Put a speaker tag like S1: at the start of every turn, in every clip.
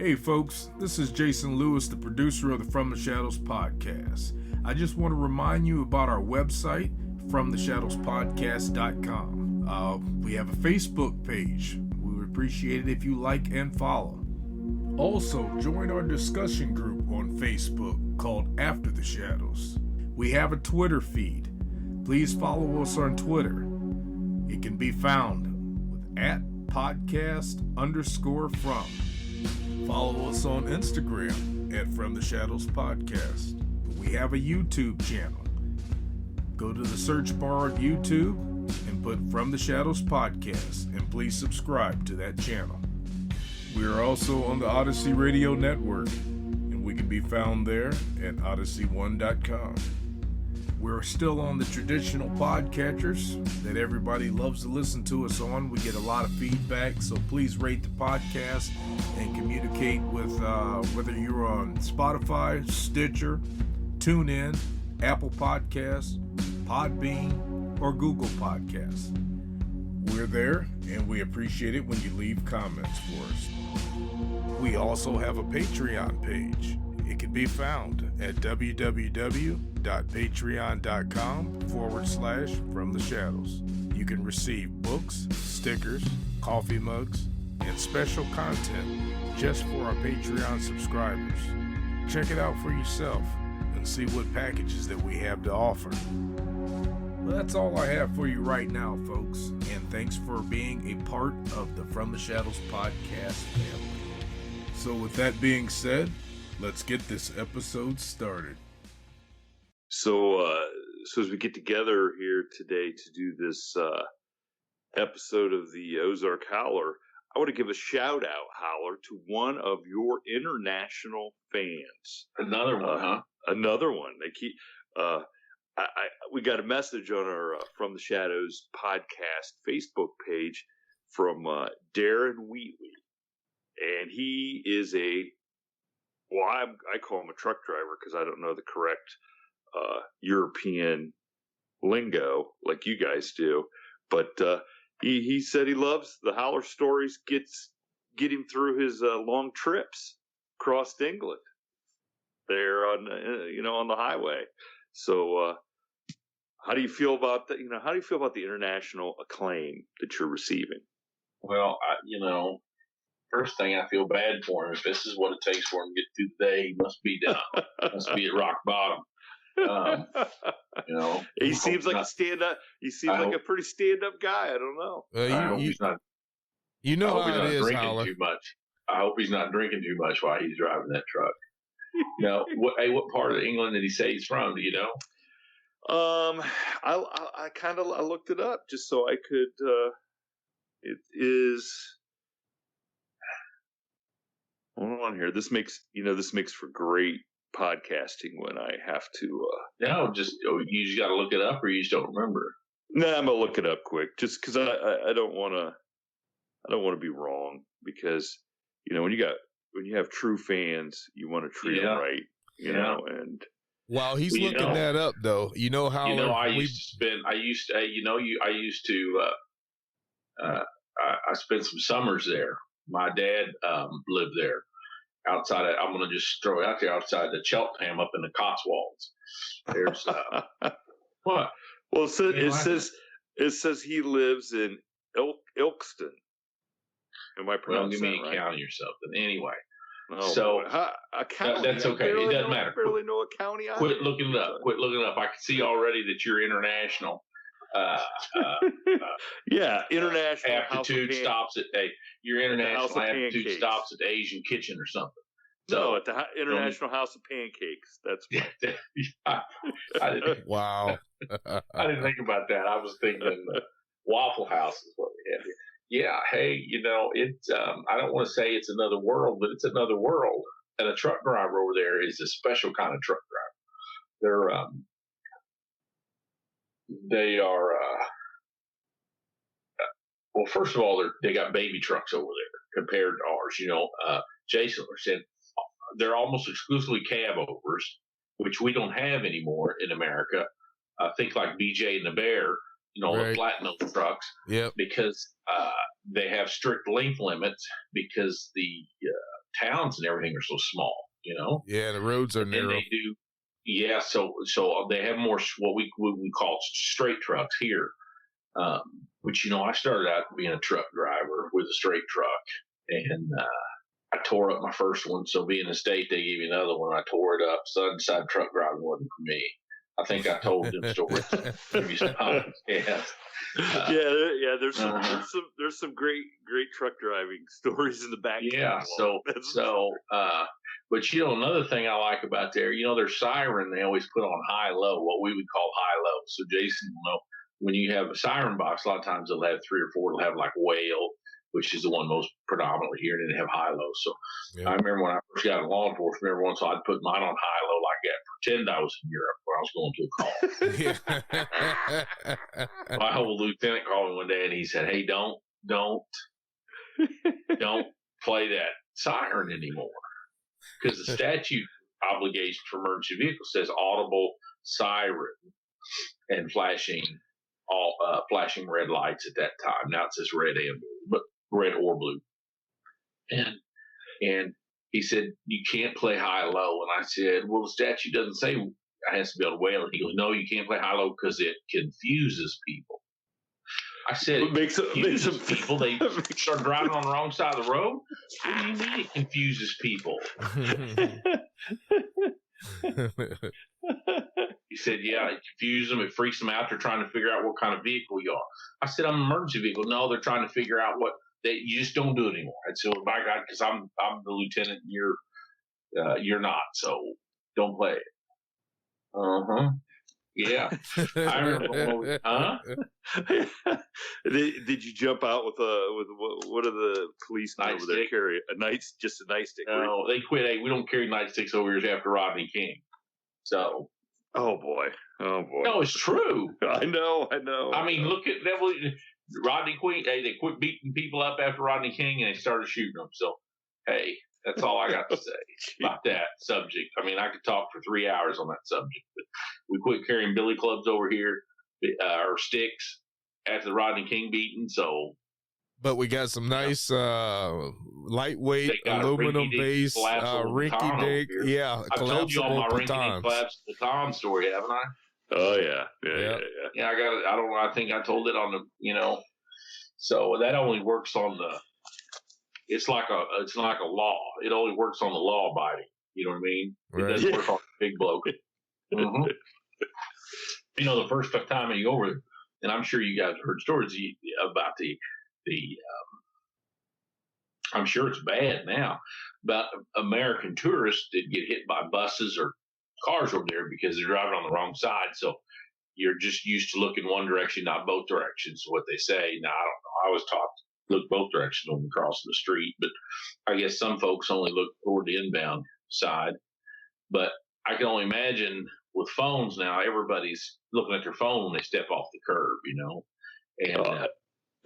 S1: Hey folks, this is Jason Lewis, the producer of the From the Shadows podcast. I just want to remind you about our website, fromtheshadowspodcast.com. We have a Facebook page. We would appreciate it if you like and follow. Also, join our discussion group on Facebook called After the Shadows. We have a Twitter feed. Please follow us on Twitter. It can be found with @podcast_from. Follow us on Instagram at From the Shadows Podcast. We have a YouTube channel. Go to the search bar at YouTube and put From the Shadows Podcast, and please subscribe to that channel. We are also on the Odyssey Radio Network, and we can be found there at odyssey1.com. We're still on the traditional podcatchers that everybody loves to listen to us on. We get a lot of feedback, so please rate the podcast and communicate with whether you're on Spotify, Stitcher, TuneIn, Apple Podcasts, Podbean, or Google Podcasts. We're there, and we appreciate it when you leave comments for us. We also have a Patreon page. It can be found at www.patreon.com/From the Shadows. You can receive books, stickers, coffee mugs, and special content just for our Patreon subscribers. Check it out for yourself and see what packages that we have to offer. Well, that's all I have for you right now, folks, and thanks for being a part of the From the Shadows podcast family. So with that being said, let's get this episode started.
S2: So as we get together here today to do this episode of the Ozark Howler, I want to give a shout out, Howler, to one of your international fans.
S3: Another one, huh?
S2: Another one. They keep. We got a message on our From the Shadows podcast Facebook page from Darren Wheatley, and he is I call him a truck driver because I don't know the correct European lingo like you guys do. But he said he loves the Howler stories, get him through his long trips across England there on the highway. So how do you feel about that? How do you feel about the international acclaim that you're receiving?
S3: Well, first thing, I feel bad for him. If this is what it takes for him to get through the day, he must be down. Must be at rock bottom.
S2: He seems like a stand-up. He seems like a pretty stand-up guy. I don't know.
S1: I hope he's not drinking
S3: too much. I hope he's not drinking too much while he's driving that truck. What part of England did he say he's from? Do you know?
S2: I looked it up just so I could. It is. Hold on here. This makes for great podcasting when I have to.
S3: You just got to look it up, or you just don't remember.
S2: No, I'm gonna look it up quick, just because I don't want to. I don't want to be wrong, because when you have true fans, you want to treat them right. And
S1: while he's looking that up, though,
S3: I spent some summers there. My dad lived there. I'm going to just throw it out there, outside the Cheltenham up in the Cotswolds. There's what?
S2: Well, it says he lives in Ilkeston. Am I pronouncing that right?
S3: Give me a county or something. Anyway.
S2: Oh, a county.
S3: That's okay. It doesn't matter.
S2: I barely know a county.
S3: Quit looking it up. I can see already that you're international.
S2: International
S3: aptitude stops at your international aptitude stops at Asian Kitchen or something.
S2: So at the International House of Pancakes. That's
S1: wow.
S3: I didn't think about that. I was thinking Waffle House is what we have here. Yeah, hey, it's I don't want to say it's another world, but it's another world. And a truck driver over there is a special kind of truck driver. They are well, first of all, they got baby trucks over there compared to ours. Jason said they're almost exclusively cab overs, which we don't have anymore in America. I think like BJ and the Bear,
S1: right.
S3: The platinum trucks,
S1: yep.
S3: Because they have strict length limits, because the towns and everything are so small,
S1: Yeah, the roads are
S3: and
S1: narrow.
S3: they do. Yeah, so they have more what we call straight trucks here. Which I started out being a truck driver with a straight truck, and I tore up my first one. So being a state, they gave me another one. I tore it up. So I decided truck driving wasn't for me. I think I told them stories previous times. Yeah.
S2: There's some great truck driving stories in the back.
S3: Yeah. But another thing I like about their siren, they always put on high low, what we would call high low. So Jason will know when you have a siren box, a lot of times they'll have 3 or 4. They'll have like whale, which is the one most predominantly here, and then they have high low. So I remember when I first got in law enforcement, every once in a while I'd put mine on high low like that, pretend I was in Europe when I was going to a call. My whole lieutenant called me one day and he said, "Hey, don't play that siren anymore, because the statute obligation for emergency vehicles says audible siren and flashing red lights at that time. Now it says red and blue, but red or blue." And he said, "You can't play high low." And I said, "Well, the statute doesn't say I has to be able to wail." And he goes, "No, you can't play high low because it confuses people." I said,
S2: "It makes
S3: people. They start driving on the wrong side of the road. What do you mean it confuses people?" He said, "Yeah, it confuses them. It freaks them out. They're trying to figure out what kind of vehicle you are." I said, "I'm an emergency vehicle." "No, they're trying to figure out what you just don't do it anymore." I said, "Well, by God, because I'm the lieutenant and you're not, so don't play it." Yeah. I remember.
S2: Did you jump out with what are the policemen over there carry? Just a nightstick?
S3: No, they quit. Hey, we don't carry nightsticks over here after Rodney King. So.
S2: Oh boy.
S3: No, it's true.
S2: I know.
S3: I mean, look at that. Rodney King. Hey, they quit beating people up after Rodney King and they started shooting them. So, hey, that's all I got to say about that subject. I mean, I could talk for 3 hours on that subject, but we quit carrying billy clubs over here or sticks after the Rodney King beating. So,
S1: but we got some nice lightweight aluminum base rinky dink. Yeah,
S3: I told you all my rinky dink collapsible baton story, haven't I?
S2: Oh yeah.
S3: Yeah, I got it. I don't know. I think I told it on the. So that only works on the. It's like a law. It only works on the law abiding. You know what I mean? It doesn't work on the big bloke. Mm-hmm. The first time you go over there, and I'm sure you guys have heard stories about the I'm sure it's bad now, but American tourists that get hit by buses or cars over there because they're driving on the wrong side. So you're just used to looking one direction, not both directions. What they say. Now, I don't know. I was taught to look both directions when crossing the street, but I guess some folks only look toward the inbound side. But I can only imagine with phones now, everybody's looking at their phone when they step off the curb, And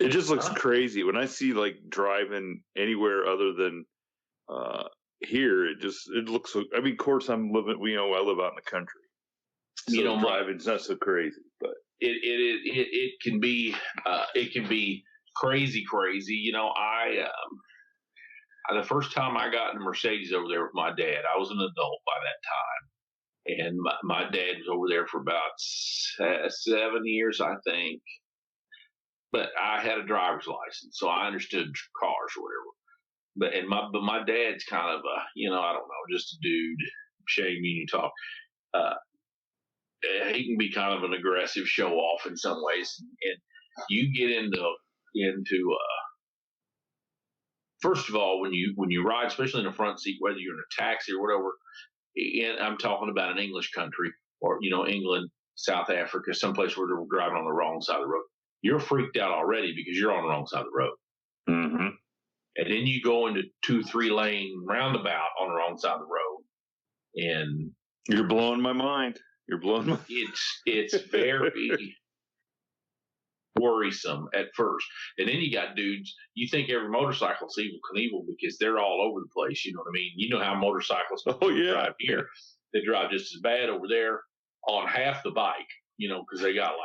S2: it just looks crazy when I see like driving anywhere other than here. It looks so. I mean, of course, I live out in the country, so driving's not so crazy. But
S3: it can be crazy. The first time I got in a Mercedes over there with my dad, I was an adult by that time. And my dad was over there for about 7 years, I think. But I had a driver's license, so I understood cars or whatever. But my dad's kind of I don't know, just a dude. Shame you talk. He can be kind of an aggressive show off in some ways, and you get into first of all when you ride, especially in the front seat, whether you're in a taxi or whatever. And I'm talking about an English country or, England, South Africa, someplace where they're driving on the wrong side of the road. You're freaked out already because you're on the wrong side of the road.
S2: Mm-hmm.
S3: And then you go into 2-3 lane roundabout on the wrong side of the road. And
S2: you're blowing my mind.
S3: It's very worrisome at first. And then you got dudes, you think every motorcycle's Evel Knievel because they're all over the place. You know what I mean? You know how motorcyclists drive here. They drive just as bad over there on half the bike, because they got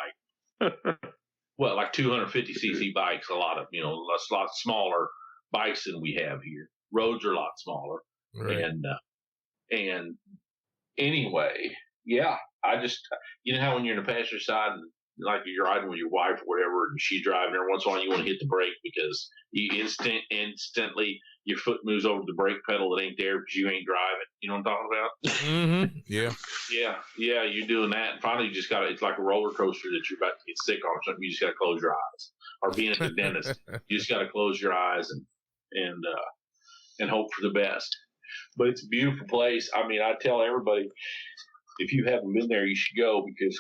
S3: like 250cc bikes, a lot smaller bikes than we have here. Roads are a lot smaller.
S1: Right.
S3: And anyway, yeah, I just, you know how when you're in the passenger side, like you're riding with your wife or whatever, and she's driving, every once in a while you want to hit the brake because you instantly your foot moves over the brake pedal that ain't there because you ain't driving. You know what I'm talking about?
S1: Mm-hmm. Yeah.
S3: Yeah, you're doing that. And finally, you just got to, it's like a roller coaster that you're about to get sick on or something. You just got to close your eyes. Or being at the dentist, you just got to close your eyes and hope for the best. But it's a beautiful place. I mean, I tell everybody, if you haven't been there, you should go because,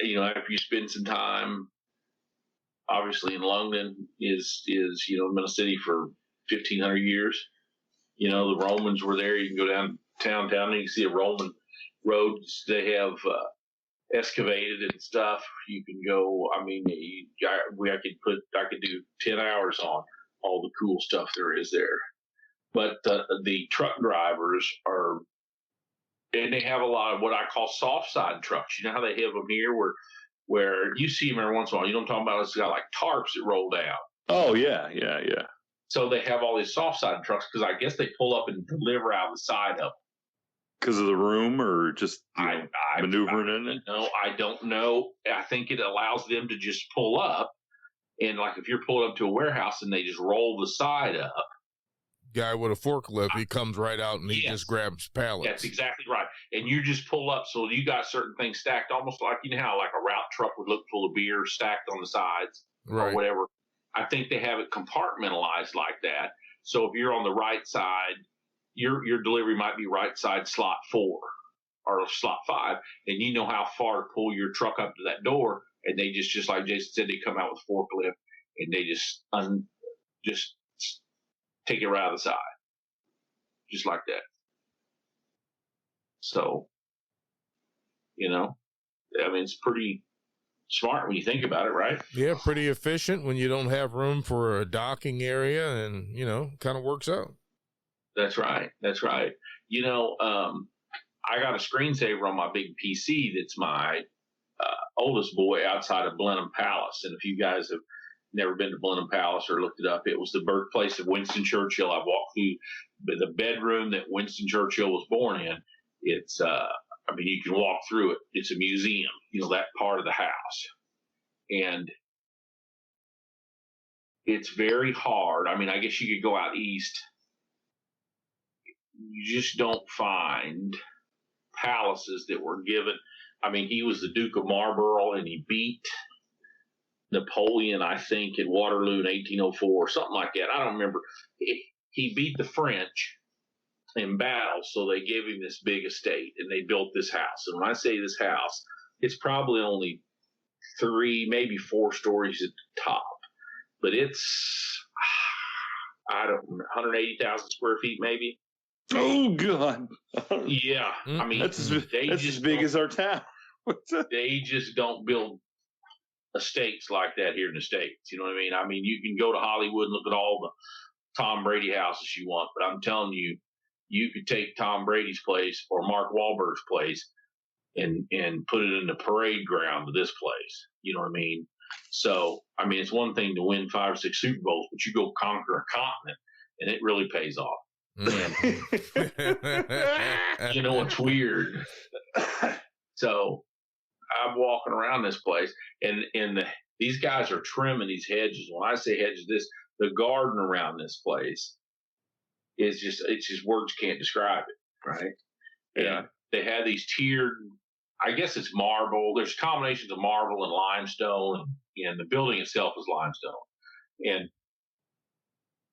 S3: you know, after you spend some time, obviously in London is you know, been a city for 1,500 years. You know, the Romans were there. You can go downtown and you can see a Roman roads they have excavated and stuff. You can go. I mean, I could do 10 hours on all the cool stuff there is there. But the truck drivers are, and they have a lot of what I call soft side trucks. You know how they have them here where you see them every once in a while. You know what I'm talking about? It's got like tarps that roll down.
S2: Oh, yeah.
S3: So they have all these soft side trucks because I guess they pull up and deliver out the side of them.
S2: Because of the room or just maneuvering in it?
S3: No, I don't know. I think it allows them to just pull up. And like if you're pulling up to a warehouse and they just roll the side up.
S1: Guy with a forklift, he comes right out and he
S3: Yes.
S1: just grabs pallets.
S3: That's exactly right. And you just pull up. So you got certain things stacked almost like, you know how like a route truck would look full of beer stacked on the sides
S1: Right.
S3: or whatever. I think they have it compartmentalized like that. So if you're on the right side, your delivery might be right side slot 4 or slot 5, and you know how far to pull your truck up to that door. And they just like Jason said, they come out with a forklift and they just take it right out of the side, just like that. So, you know, I mean, it's pretty smart when you think about it, right?
S1: Yeah, pretty efficient when you don't have room for a docking area, and you know, kind of works out.
S3: That's right. You know, I got a screensaver on my big PC that's my oldest boy outside of Blenheim Palace. And if you guys have never been to Blenheim Palace or looked it up, it was the birthplace of Winston Churchill. I've walked through the bedroom that Winston Churchill was born in. It's, I mean, you can walk through it. It's a museum, you know, that part of the house. And it's very hard. I mean, I guess you could go out east. You just don't find palaces that were given. I mean, he was the Duke of Marlborough and he beat Napoleon, I think, at Waterloo in 1804 or something like that. I don't remember. He beat the French in battle, so they gave him this big estate and they built this house. And when I say this house, it's probably only 3, maybe 4 stories at the top, but it's, I don't know, 180,000 square feet, maybe.
S2: Oh, God.
S3: Yeah. I mean,
S2: that's as big as our town.
S3: They just don't build estates like that here in the States. You know what I mean? I mean, you can go to Hollywood and look at all the Tom Brady houses you want, but I'm telling you, you could take Tom Brady's place or Mark Wahlberg's place and put it in the parade ground of this place. You know what I mean? So, I mean, it's one thing to win 5 or 6 Super Bowls, but you go conquer a continent and it really pays off. You know, it's weird. So I'm walking around this place and these guys are trimming these hedges. When I say hedges, the garden around this place is it's just words can't describe it. Right. Yeah. And they have these tiered, I guess it's marble. There's combinations of marble and limestone and the building itself is limestone. And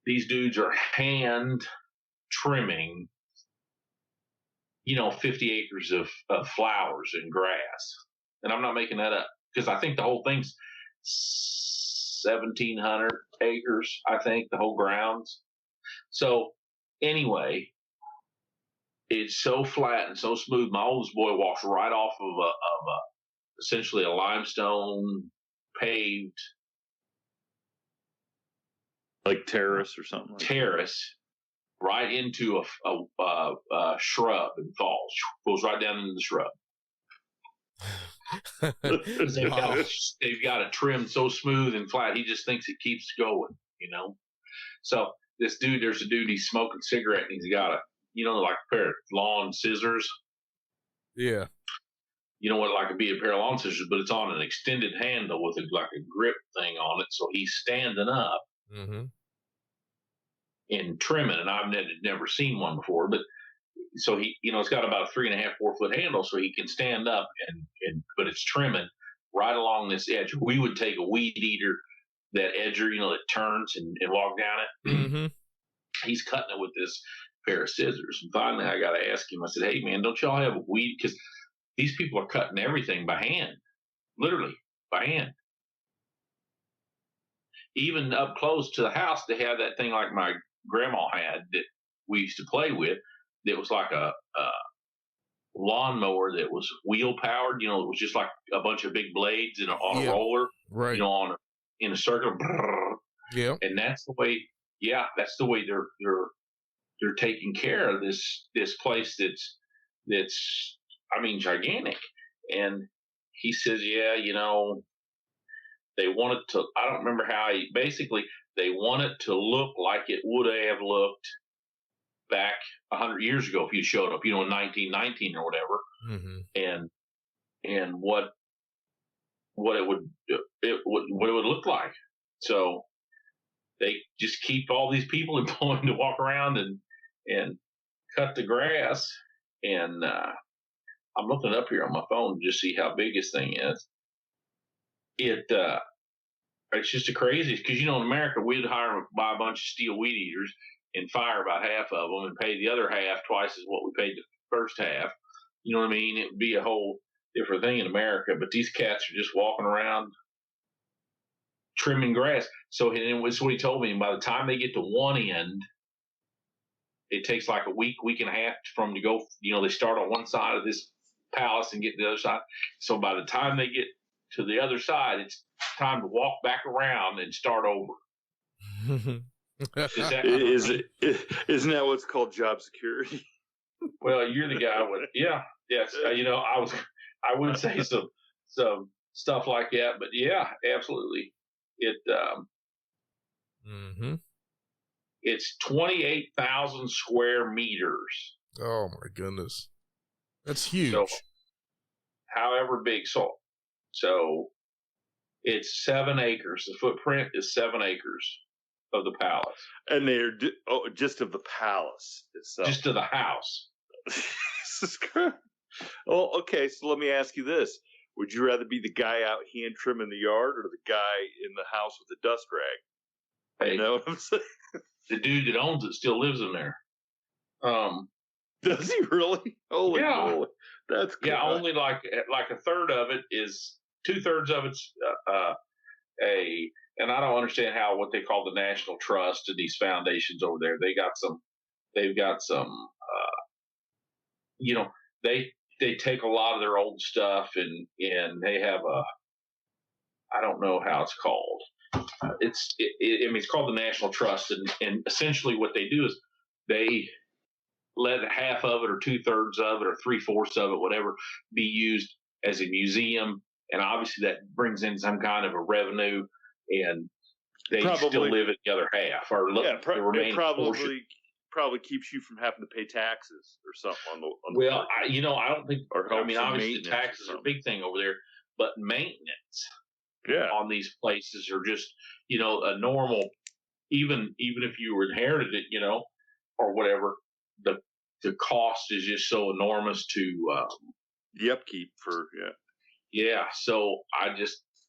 S3: these dudes are hand trimming, 50 acres of flowers and grass. And I'm not making that up because I think the whole thing's 1,700 acres, I think, the whole grounds. So anyway, it's so flat and so smooth. My oldest boy walks right off of essentially a limestone paved,
S2: like terrace or something. Like
S3: terrace. Right into a shrub and falls, goes right down into the shrub. They've got it trimmed so smooth and flat. He just thinks it keeps going, So there's a dude, he's smoking a cigarette and he's got like a pair of lawn scissors.
S4: Yeah.
S3: Like it'd be a pair of lawn scissors, but it's on an extended handle with like a grip thing on it. So he's standing up and trimming, and I've never seen one before, but so he, it's got about a 3.5, 4 foot handle, so he can stand up but it's trimming right along this edge. We would take a weed eater, that edger, that turns and walk down it.
S4: Mm-hmm.
S3: He's cutting it with this pair of scissors. And finally, I got to ask him, I said, hey, man, don't y'all have a weed? Because these people are cutting everything by hand, literally by hand. Even up close to the house, they have that thing like my grandma had that we used to play with. That was like a lawnmower that was wheel powered. It was just like a bunch of big blades on a roller,
S4: right?
S3: In a circle.
S4: Yeah,
S3: and that's the way. Yeah, that's the way they're taking care of this place that's gigantic. And he says, yeah, they want it to. I don't remember how they want it to look like it would have looked back 100 years ago if you showed up, in 1919 or whatever, and what it would look like. So they just keep all these people employed to walk around and cut the grass. And I'm looking up here on my phone to just see how big this thing is. It's just the craziest because in America we'd buy a bunch of steel weed eaters and fire about half of them and pay the other half twice as what we paid the first half. You know what I mean? It would be a whole different thing in America, but these cats are just walking around trimming grass. So, and it was what he told me. And by the time they get to one end, it takes like a week and a half for them to go. They start on one side of this palace and get to the other side. So by the time they get to the other side, it's time to walk back around and start over.
S2: Isn't that what's called job security?
S3: Well, you're the guy with yes. I would say some stuff like that, but yeah, absolutely. It's 28,000 square meters.
S4: Oh my goodness, that's huge.
S3: So, however big, so it's 7 acres. The footprint is 7 acres of the palace,
S2: and they're just of the palace itself,
S3: just of the house.
S2: Well, okay. So let me ask you this: would you rather be the guy out hand trimming the yard, or the guy in the house with the dust rag?
S3: Hey,
S2: you know what I'm saying?
S3: The dude that owns it still lives in there.
S2: Does he really? Holy moly. That's good.
S3: Yeah, only like a third of it is 2/3 of it's and I don't understand what they call the National Trust and these foundations over there. They've got some they take a lot of their old stuff and they have I don't know how it's called. It's called the National Trust, and essentially what they do is they let half of it or 2/3 of it or 3/4 of it, whatever, be used as a museum, and obviously that brings in some kind of a revenue, and they still live at the other half, or the remaining portion.
S2: Probably keeps you from having to pay taxes or something
S3: I don't think. Obviously the taxes are a big thing over there, but maintenance.
S2: Yeah.
S3: On these places are just, a normal, even if you inherited it, or whatever, the cost is just so enormous to
S2: the upkeep for
S3: Yeah. So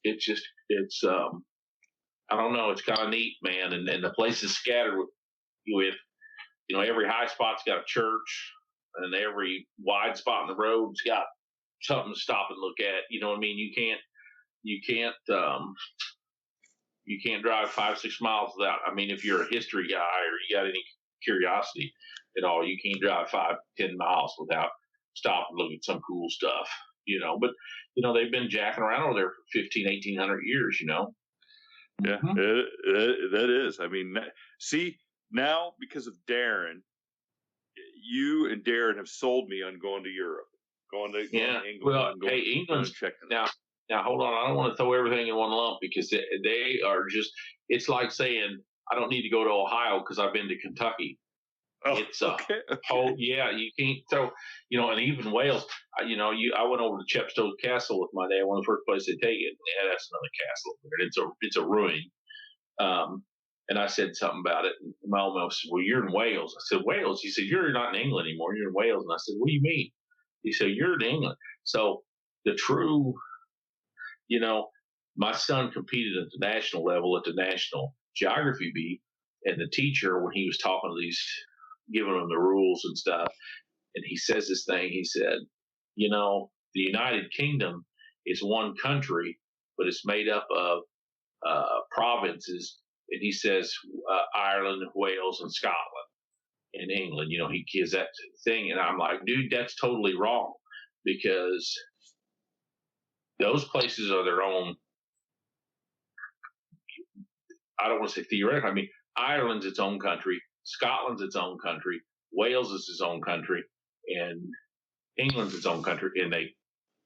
S3: it's I don't know, it's kind of neat, man, and the place is scattered with every high spot's got a church, and every wide spot in the road's got something to stop and look at. You know what I mean? You can't drive 5-6 miles without. If you're a history guy or you got any curiosity at all, you can't drive 5-10 miles without stopping and looking at some cool stuff. But they've been jacking around over there for 1,800 years.
S2: Yeah, that is. See, now because of Darren, you and Darren have sold me on going to Europe. Going to
S3: Yeah.
S2: England.
S3: Well,
S2: Going,
S3: hey, England's
S2: checking.
S3: Now hold on. I don't want to throw everything in one lump because they are just. It's like saying I don't need to go to Ohio because I've been to Kentucky.
S2: Oh,
S3: It's
S2: okay.
S3: whole you can't throw and even Wales. I went over to Chepstow Castle with my dad. One of the first places they take it. Yeah, that's another castle. It's a ruin. And I said something about it. And my old man said, "Well, you're in Wales." I said, "Wales?" He said, "You're not in England anymore. You're in Wales." And I said, "What do you mean?" He said, "You're in England." So the true, my son competed at the national level at the National Geography Bee, and the teacher, when he was talking to these, giving them the rules and stuff, and he says this thing. He said, "The United Kingdom is one country, but it's made up of provinces." And he says Ireland, Wales, and Scotland, and England. He gives that thing, and I'm like, dude, that's totally wrong because those places are their own. I don't want to say theoretical. I mean, Ireland's its own country, Scotland's its own country, Wales is its own country, and England's its own country, and they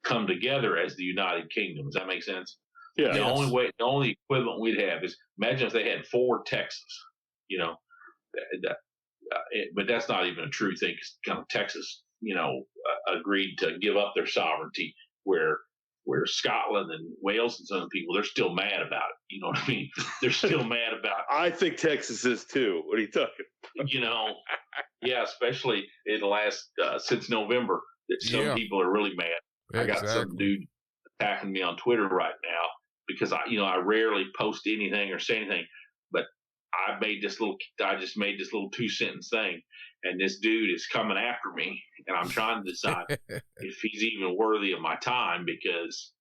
S3: come together as the United Kingdom. Does that make sense?
S2: Yeah.
S3: The only equivalent we'd have is imagine if they had 4 Texas, but that's not even a true thing. 'Cause kind of Texas, agreed to give up their sovereignty, where Scotland and Wales and some people, they're still mad about it. You know what I mean? They're still mad about
S2: I think Texas is too. What are you talking?
S3: Yeah, especially in the last since November, that some people are really mad. I got some dude attacking me on Twitter right now because I rarely post anything or say anything, but I just made this little 2-sentence thing, and this dude is coming after me, and I'm trying to decide if he's even worthy of my time because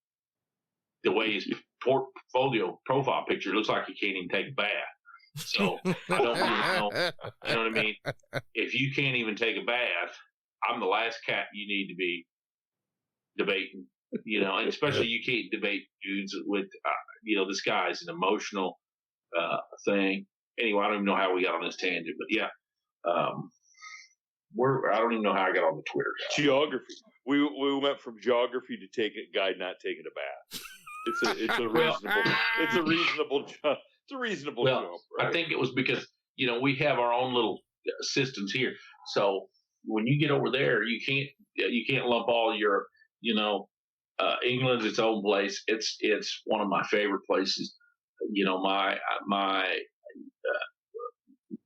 S3: the way his portfolio profile picture looks like he can't even take a bath. So I don't even know. You know what I mean? If you can't even take a bath, I'm the last cat you need to be debating. And especially you can't debate dudes with, this guy's an emotional thing. Anyway, I don't even know how we got on this tangent, but yeah, I don't even know how I got on the Twitter.
S2: Geography. We went from geography to guy not taking a bath. It's a reasonable jump. It's a reasonable jump. Right?
S3: I think it was because we have our own little systems here. So when you get over there, you can't lump all your England's its own place. It's one of my favorite places. My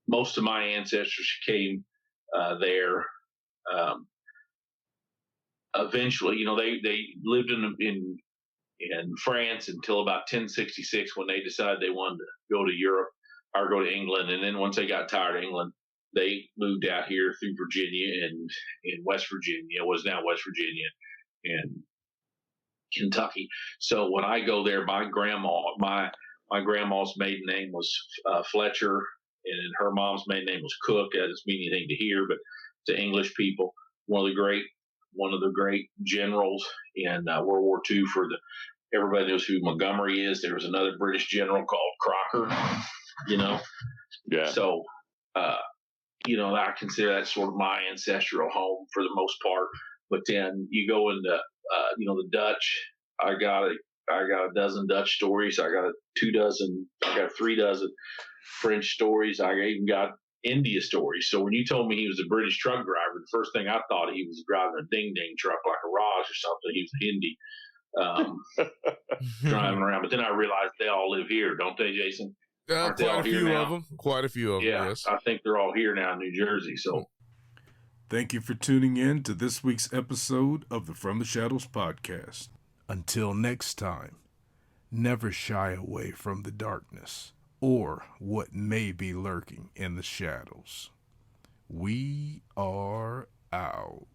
S3: most of my ancestors came there. Eventually, they lived in France until about 1066 when they decided they wanted to go to Europe or go to England. And then once they got tired of England, they moved out here through Virginia and in West Virginia, what is now West Virginia, and Kentucky. So when I go there, my grandma's maiden name was Fletcher, and her mom's maiden name was Cook. That doesn't mean anything to hear, but to English people, one of the great generals in World War II. Everybody knows who Montgomery is. There was another British general called Crocker.
S2: Yeah.
S3: So I consider that sort of my ancestral home for the most part. But then you go into the Dutch. I got a dozen Dutch stories. I got 3 dozen French stories. I even got India stories. So when you told me he was a British truck driver, the first thing I thought he was driving a ding-ding truck like a Raj or something. He was a Hindi driving around. But then I realized they all live here, don't they, Jason?
S4: Quite a few of them. Quite a few of them,
S3: yeah,
S4: yes.
S3: I think they're all here now in New Jersey. So
S1: Thank you for tuning in to this week's episode of the From the Shadows podcast. Until next time, never shy away from the darkness or what may be lurking in the shadows. We are out.